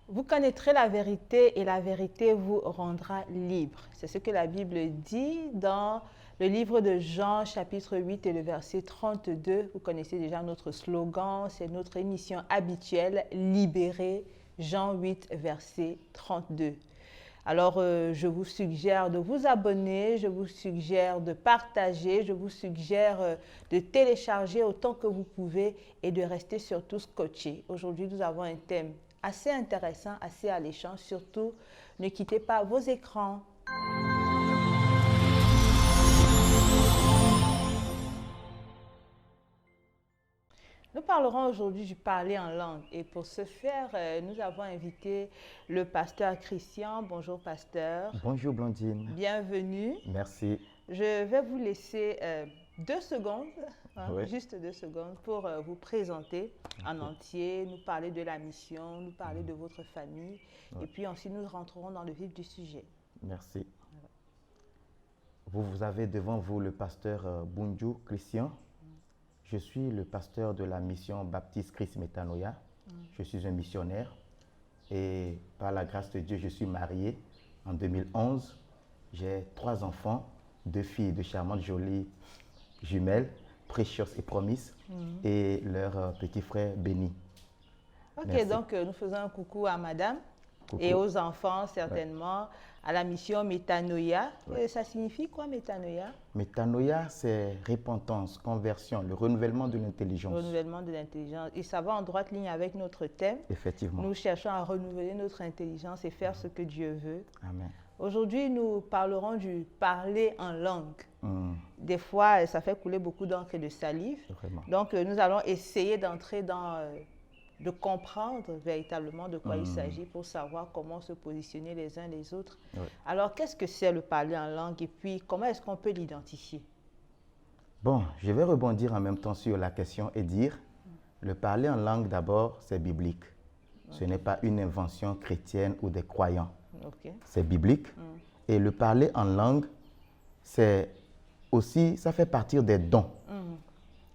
Vous connaîtrez la vérité et la vérité vous rendra libre. C'est ce que la Bible dit dans le livre de Jean, chapitre 8 et le verset 32. Vous connaissez déjà notre slogan, c'est notre émission habituelle, Libéré, Jean 8, verset 32. Alors, je vous suggère de vous abonner, je vous suggère de partager, je vous suggère de télécharger autant que vous pouvez et de rester surtout scotché. Aujourd'hui, nous avons un thème assez intéressant, assez alléchant. Surtout, ne quittez pas vos écrans. Nous parlerons aujourd'hui du parler en langue et pour ce faire, nous avons invité le pasteur Christian. Bonjour pasteur. Bonjour Blondine. Bienvenue. Merci. Je vais vous laisser 2 secondes, Oui. juste 2 secondes pour vous présenter en entier, nous parler de la mission, nous parler de votre famille et puis ensuite nous rentrerons dans le vif du sujet. Merci. Vous avez devant vous le pasteur Bunju Christian. Je suis le pasteur de la mission baptiste Christ Metanoia. Je suis un missionnaire et par la grâce de Dieu, je suis marié en 2011. J'ai 3 enfants, 2 filles de charmantes, jolies jumelles, Precious et Promise, et leur petit frère Béni. Ok, Merci. donc nous faisons un coucou à madame Coucou. et aux enfants certainement, à la mission Metanoia. Ça signifie quoi Metanoia? Metanoia, c'est repentance, conversion, le renouvellement de l'intelligence. Renouvellement de l'intelligence. Et ça va en droite ligne avec notre thème. Effectivement. Nous cherchons à renouveler notre intelligence et faire ce que Dieu veut. Amen. Aujourd'hui, nous parlerons du parler en langue. Des fois, ça fait couler beaucoup d'encre et de salive. Vraiment. Donc, nous allons essayer d'entrer dans, de comprendre véritablement de quoi il s'agit pour savoir comment se positionner les uns les autres. Oui. Alors, qu'est-ce que c'est le parler en langue et puis comment est-ce qu'on peut l'identifier? Bon, je vais rebondir en même temps sur la question et dire, le parler en langue d'abord, c'est biblique. Ce n'est pas une invention chrétienne ou des croyants. Ok. C'est biblique. Et le parler en langue, c'est aussi, ça fait partie des dons.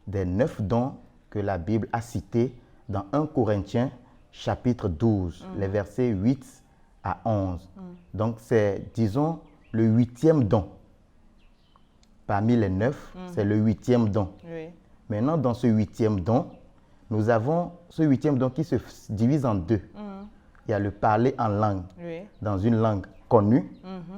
Des 9 dons que la Bible a cités dans 1 Corinthiens chapitre 12, les versets 8 à 11. Donc c'est, disons, le 8e don. Parmi les 9, c'est le 8e don. Oui. Maintenant, dans ce 8e don, nous avons ce 8e don qui se divise en 2. Il y a le parler en langue, Oui. dans une langue connue,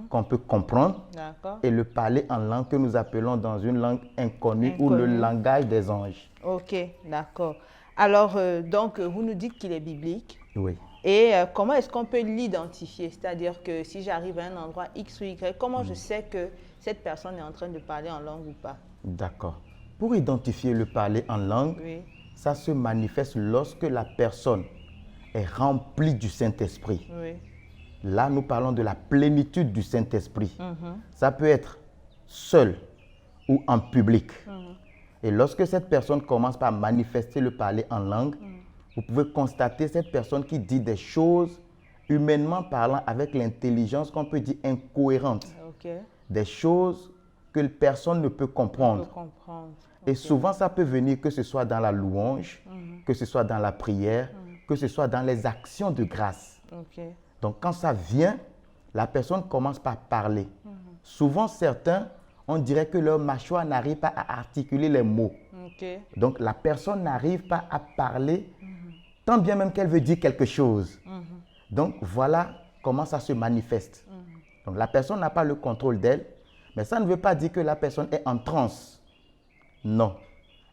qu'on peut comprendre, D'accord. et le parler en langue que nous appelons dans une langue inconnue ou le Inconnue. langage des anges. Ok, d'accord. Alors, donc, vous nous dites qu'il est biblique. Oui. Et comment est-ce qu'on peut l'identifier? C'est-à-dire que si j'arrive à un endroit X ou Y, comment je sais que cette personne est en train de parler en langue ou pas? D'accord. Pour identifier le parler en langue, Oui. ça se manifeste lorsque la personne est remplie du Saint-Esprit. Oui. Là, nous parlons de la plénitude du Saint-Esprit. Ça peut être seul ou en public. Et lorsque cette personne commence par manifester le parler en langue, vous pouvez constater cette personne qui dit des choses, humainement parlant, avec l'intelligence qu'on peut dire incohérente. Ok. Des choses que personne ne peut comprendre. On peut comprendre. Et souvent, ça peut venir que ce soit dans la louange, que ce soit dans la prière, que ce soit dans les actions de grâce. Ok. Donc, quand ça vient, la personne commence par parler. Souvent, certains, on dirait que leur mâchoire n'arrive pas à articuler les mots. Ok. Donc, la personne n'arrive pas à parler, tant bien même qu'elle veut dire quelque chose. Donc, voilà comment ça se manifeste. Donc, la personne n'a pas le contrôle d'elle, mais ça ne veut pas dire que la personne est en transe. Non.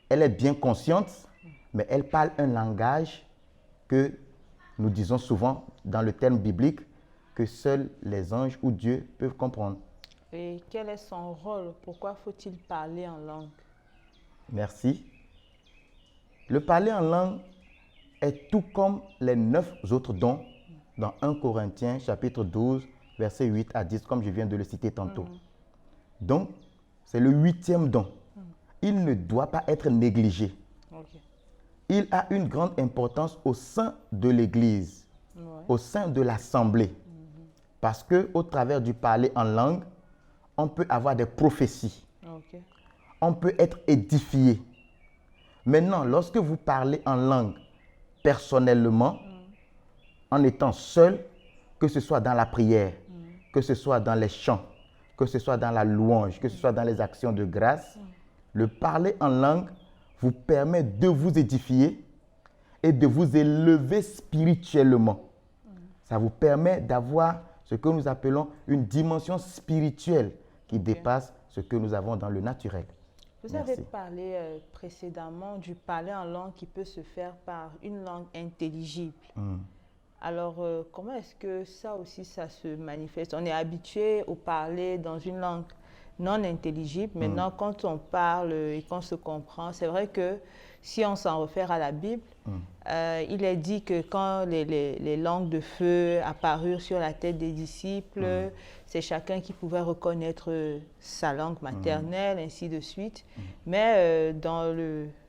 Elle est bien consciente, mais elle parle un langage que nous disons souvent dans le terme biblique que seuls les anges ou Dieu peuvent comprendre. Et quel est son rôle? Pourquoi faut-il parler en langue? Merci. Le parler en langue est tout comme les 9 autres dons dans 1 Corinthiens chapitre 12, versets 8 à 10, comme je viens de le citer tantôt. Donc, c'est le 8e don. Il ne doit pas être négligé. Ok. il a une grande importance au sein de l'Église, Ouais. au sein de l'Assemblée. Parce qu'au travers du parler en langue, on peut avoir des prophéties. Ok. On peut être édifié. Maintenant, lorsque vous parlez en langue personnellement, en étant seul, que ce soit dans la prière, que ce soit dans les chants, que ce soit dans la louange, que ce soit dans les actions de grâce, le parler en langue vous permet de vous édifier et de vous élever spirituellement. Ça vous permet d'avoir ce que nous appelons une dimension spirituelle qui dépasse ce que nous avons dans le naturel. Vous avez parlé précédemment du parler en langue qui peut se faire par une langue intelligible. Alors, comment est-ce que ça aussi, ça se manifeste? On est habitué au parler dans une langue non intelligible. Maintenant, quand on parle et qu'on se comprend, c'est vrai que si on s'en réfère à la Bible, il est dit que quand les langues de feu apparurent sur la tête des disciples, c'est chacun qui pouvait reconnaître sa langue maternelle, ainsi de suite. Mais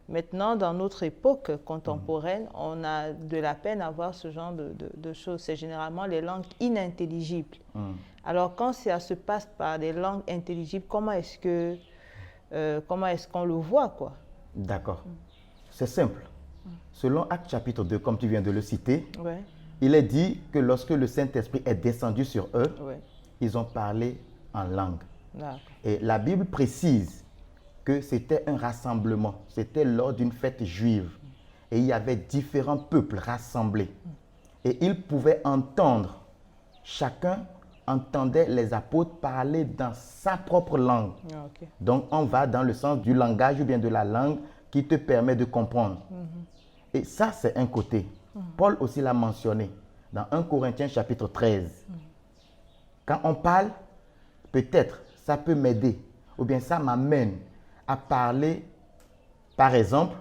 maintenant, dans notre époque contemporaine, on a de la peine à voir ce genre de choses. C'est généralement les langues inintelligibles. Alors, quand ça se passe par des langues intelligibles, comment est-ce qu'on le voit, quoi? D'accord. C'est simple. Selon Actes chapitre 2, comme tu viens de le citer, Ouais. il est dit que lorsque le Saint-Esprit est descendu sur eux, Ouais. ils ont parlé en langue. D'accord. Et la Bible précise que c'était un rassemblement, c'était lors d'une fête juive. Et il y avait différents peuples rassemblés. Et ils pouvaient entendre, chacun entendait les apôtres parler dans sa propre langue. Ah, ok. Donc on va dans le sens du langage ou bien de la langue qui te permet de comprendre. Et ça, c'est un côté. Paul aussi l'a mentionné dans 1 Corinthiens chapitre 13. Quand on parle, peut-être ça peut m'aider ou bien ça m'amène à parler. Par exemple,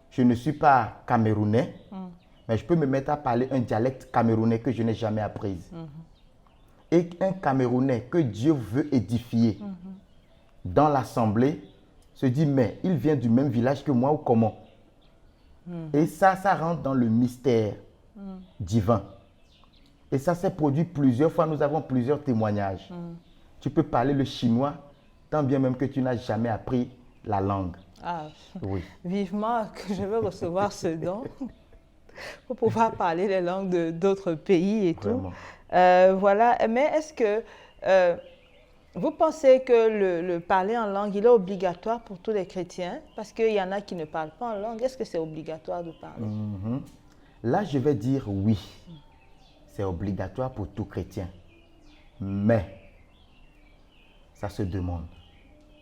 je ne suis pas camerounais, mais je peux me mettre à parler un dialecte camerounais que je n'ai jamais appris. Et un Camerounais que Dieu veut édifier dans l'assemblée se dit, mais il vient du même village que moi ou comment? Et ça rentre dans le mystère divin. Et ça s'est produit plusieurs fois. Nous avons plusieurs témoignages. Tu peux parler le chinois, tant bien même que tu n'as jamais appris la langue. Ah, Oui. vivement que je veux recevoir ce don pour pouvoir parler les langues d'autres pays et Vraiment. tout. Voilà. Mais est-ce que vous pensez que le parler en langue, il est obligatoire pour tous les chrétiens? Parce qu'il y en a qui ne parlent pas en langue. Est-ce que c'est obligatoire de parler? Là, je vais dire oui. C'est obligatoire pour tout chrétien. Mais, ça se demande.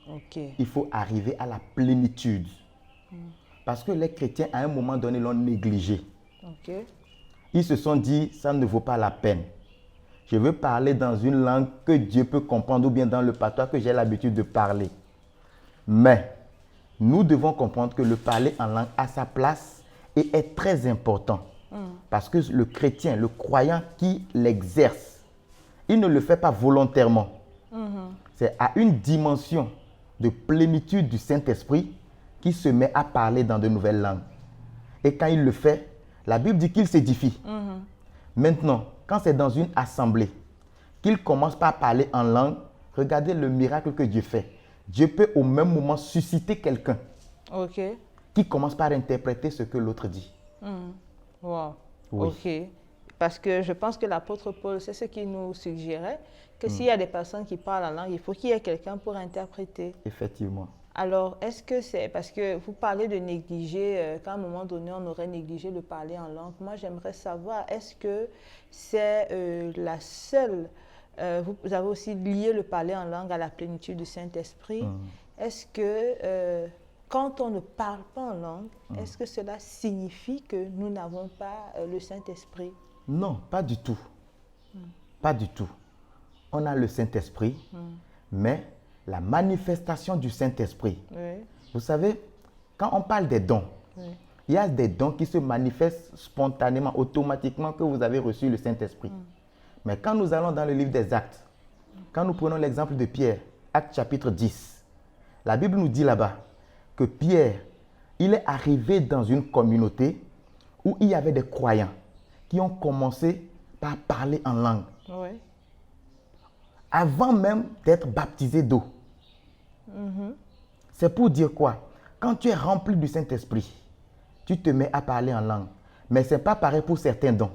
Ok. Il faut arriver à la plénitude. Parce que les chrétiens, à un moment donné, l'ont négligé. Ok. Ils se sont dit, ça ne vaut pas la peine. Je veux parler dans une langue que Dieu peut comprendre ou bien dans le patois que j'ai l'habitude de parler. Mais, nous devons comprendre que le parler en langue a sa place et est très important. Parce que le chrétien, le croyant qui l'exerce, il ne le fait pas volontairement. C'est à une dimension de plénitude du Saint-Esprit qu'il se met à parler dans de nouvelles langues. Et quand il le fait, la Bible dit qu'il s'édifie. Maintenant, quand c'est dans une assemblée, qu'il commence par parler en langue, regardez le miracle que Dieu fait. Dieu peut au même moment susciter quelqu'un Ok. qui commence par interpréter ce que l'autre dit. Wow. Oui. Ok. Parce que je pense que l'apôtre Paul, c'est ce qu'il nous suggérait, que s'il y a des personnes qui parlent en langue, il faut qu'il y ait quelqu'un pour interpréter. Effectivement. Alors, est-ce que c'est parce que vous parlez de négliger, qu'à un moment donné, on aurait négligé le parler en langue? Moi, j'aimerais savoir, est-ce que c'est la seule... vous avez aussi lié le parler en langue à la plénitude du Saint-Esprit. Est-ce que quand on ne parle pas en langue, est-ce que cela signifie que nous n'avons pas le Saint-Esprit? Non, pas du tout. Pas du tout. On a le Saint-Esprit, mais la manifestation du Saint-Esprit. Oui. Vous savez, quand on parle des dons, il y a des dons qui se manifestent spontanément, automatiquement que vous avez reçu le Saint-Esprit. Mais quand nous allons dans le livre des Actes, quand nous prenons l'exemple de Pierre, Actes chapitre 10, la Bible nous dit là-bas que Pierre il est arrivé dans une communauté où il y avait des croyants qui ont commencé par parler en langue. Oui. Avant même d'être baptisés d'eau. C'est pour dire quoi? Quand tu es rempli du Saint-Esprit, tu te mets à parler en langue. Mais ce n'est pas pareil pour certains dons.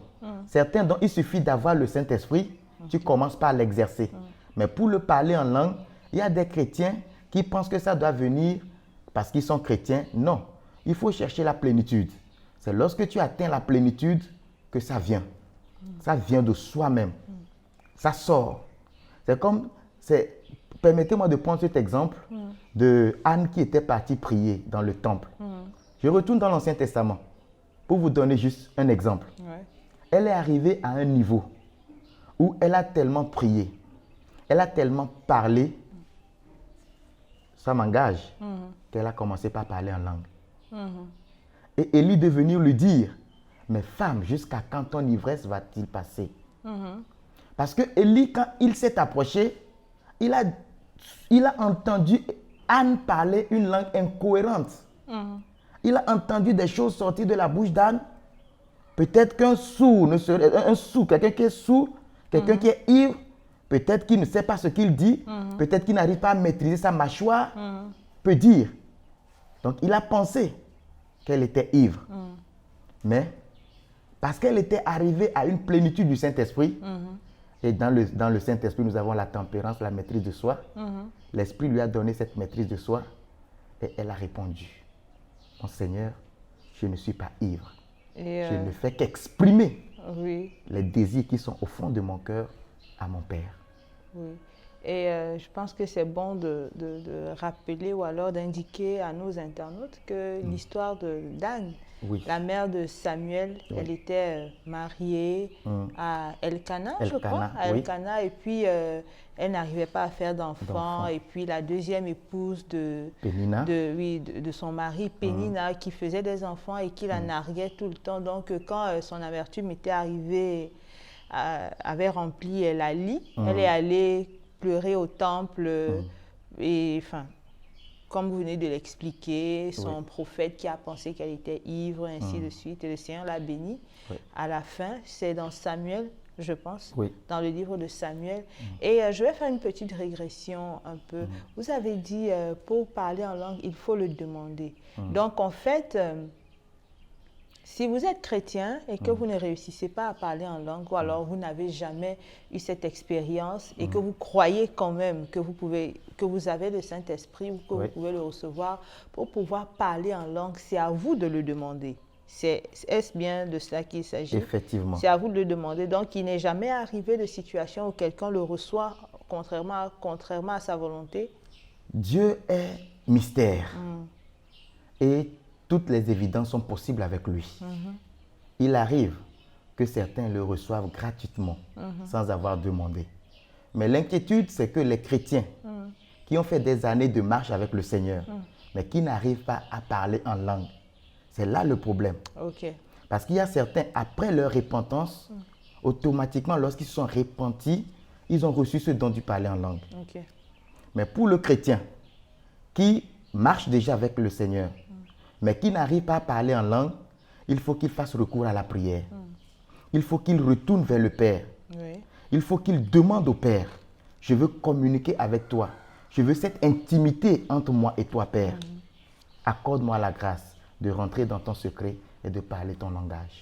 Certains dons, il suffit d'avoir le Saint-Esprit, tu commences par l'exercer. Mais pour le parler en langue, il y a des chrétiens qui pensent que ça doit venir parce qu'ils sont chrétiens. Non, il faut chercher la plénitude. C'est lorsque tu atteins la plénitude que ça vient. Ça vient de soi-même. Ça sort. C'est comme, permettez-moi de prendre cet exemple de Anne qui était partie prier dans le temple. Je retourne dans l'Ancien Testament pour vous donner juste un exemple. Ouais. Elle est arrivée à un niveau où elle a tellement prié, elle a tellement parlé, ça m'engage, qu'elle a commencé par parler en langue. Et Élie de venir lui dire, mais femme, jusqu'à quand ton ivresse va-t-il passer? Parce que Élie, quand il s'est approché, il a entendu Anne parler une langue incohérente. Il a entendu des choses sortir de la bouche d'Anne. Peut-être qu'un sourd ne serait un sourd, quelqu'un qui est sourd, quelqu'un qui est ivre, peut-être qu'il ne sait pas ce qu'il dit, peut-être qu'il n'arrive pas à maîtriser sa mâchoire, peut dire. Donc il a pensé qu'elle était ivre. Mais parce qu'elle était arrivée à une plénitude du Saint-Esprit, et dans le Saint-Esprit, nous avons la tempérance, la maîtrise de soi. L'Esprit lui a donné cette maîtrise de soi et elle a répondu. Mon Seigneur, je ne suis pas ivre. Je ne fais qu'exprimer les désirs qui sont au fond de mon cœur à mon Père. Oui. Et je pense que c'est bon de rappeler ou alors d'indiquer à nos internautes que l'histoire d'Anne, la mère de Samuel, elle était mariée à Elkana, je crois, à Elkana, et puis elle n'arrivait pas à faire d'enfants. Et puis la deuxième épouse de son mari, Pénina, qui faisait des enfants et qui la narguait tout le temps. Donc quand son amertume était arrivée, avait rempli la lie, elle est allée pleurer au temple et enfin, comme vous venez de l'expliquer, son prophète qui a pensé qu'elle était ivre, ainsi de suite, et le Seigneur l'a bénie. À la fin, c'est dans Samuel, je pense, dans le livre de Samuel. Et je vais faire une petite régression un peu. Vous avez dit, pour parler en langue, il faut le demander. Donc en fait, si vous êtes chrétien et que vous ne réussissez pas à parler en langue, ou alors vous n'avez jamais eu cette expérience et que vous croyez quand même que vous avez le Saint-Esprit ou que vous pouvez le recevoir pour pouvoir parler en langue, c'est à vous de le demander. Est-ce bien de cela qu'il s'agit? Effectivement. C'est à vous de le demander. Donc, il n'est jamais arrivé de situation où quelqu'un le reçoit contrairement à sa volonté. Dieu est mystère. Et toutes les évidences sont possibles avec lui. Il arrive que certains le reçoivent gratuitement, sans avoir demandé. Mais l'inquiétude, c'est que les chrétiens qui ont fait des années de marche avec le Seigneur, mais qui n'arrivent pas à parler en langue, c'est là le problème. Parce qu'il y a certains, après leur repentance, automatiquement, lorsqu'ils se sont repentis, ils ont reçu ce don du parler en langue. Mais pour le chrétien qui marche déjà avec le Seigneur, mais qui n'arrive pas à parler en langue, il faut qu'il fasse recours à la prière. Il faut qu'il retourne vers le Père. Il faut qu'il demande au Père, je veux communiquer avec toi. Je veux cette intimité entre moi et toi, Père. Accorde-moi la grâce de rentrer dans ton secret et de parler ton langage.